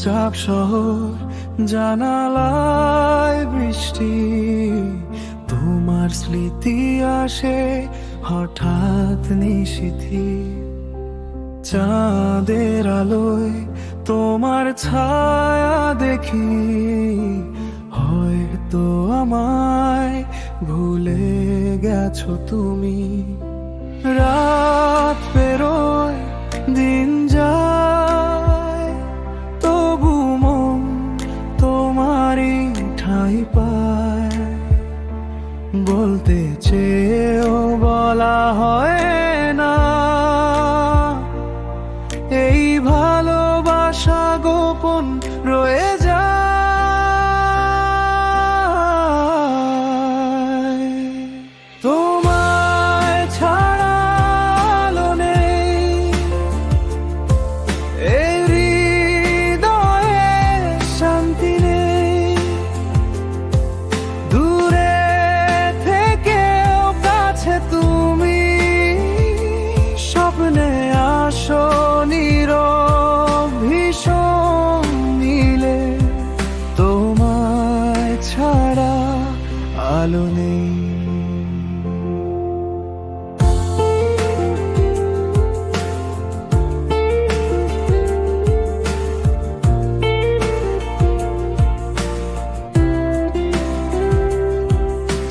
চাপ শহর, জানালায় বৃষ্টি, তোমার স্মৃতি আসে হঠাৎ নিশীথে। চাঁদের আলোয় তোমার ছায়া দেখি, হয়তো আমায় ভুলে গেছো তুমি। রাত পেরোয়, দিন যায়, তবু মন তোমারই ঠাঁই পায়। বলতে চেয়েও বলা হয় না, এই ভালোবাসা গোপন রয়ে যায়। তোমায় ছাড়া আলো নেই, এই হৃদয়ে শান্তি নেই। দূরে থেকেও কাছে তুমি, স্বপ্নে আসো নীরব ভীষণ মিলে। তোমায় ছাড়া আলো নেই।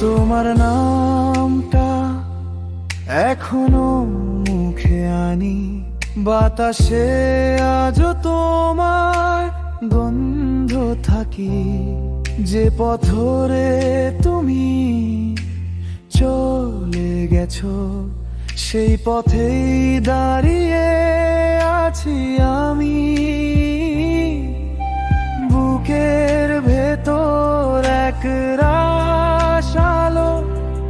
তোমার নামটা এখনো মুখে আনি, বাতাসে আজও তোমার গন্ধ থাকি। যে পথরে তুমি চলে গেছো, সেই পথেই দাঁড়িয়ে আছি আমি। বুকের ভেতর এক রাশ আলো,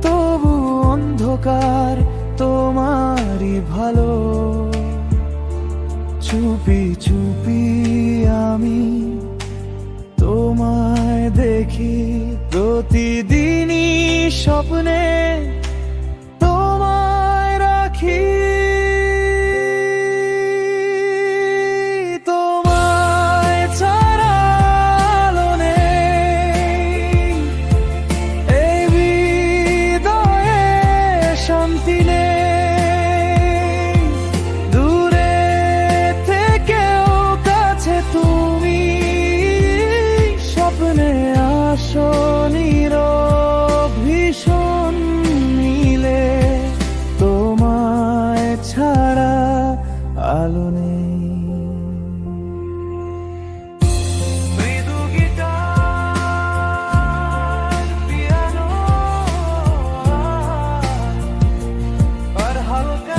তবু অন্ধকার তোমারই ভালো। চুপি চুপি আমি তোমায় দেখি, প্রতিদিনই স্বপ্নে তোমায় রাখি। তোমায় ছাড়া আলো নেই, এই হৃদয়ে শান্তি নেই। দূরে থেকেও কাছে তুমি, স্বপ্নে আসো নীরব ভীষণ মিলে। তোমায় ছাড়া আলো নেই। মৃদু গিটার, পিয়ানো আর হালকা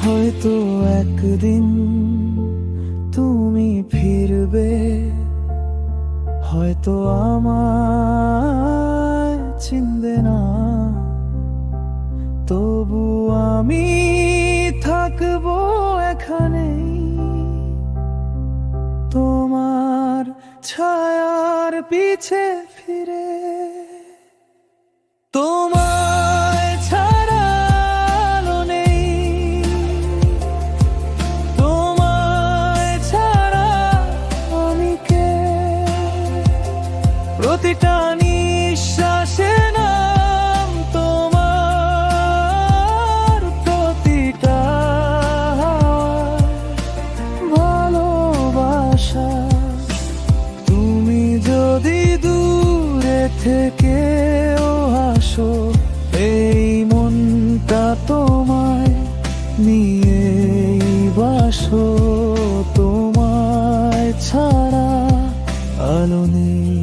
হয়তো একদিন তুমি ফিরবে, হয়তো আমায় চিনবে না। তবু আমি থাকবো এখানেই, তোমার ছায়ার পিছে ফিরে। তোমায় ছাড়া আলো নেই, তোমায় ছাড়া আমি কে। প্রতিটা নিঃশ্বাসে নাম তোমার, প্রতিটা ভালোবাসা। তুমি যদি দূরে থেকেও আসো, এই মনটা তোমায় নিয়েই বাসো। তোমায় ছাড়া আলো নেই।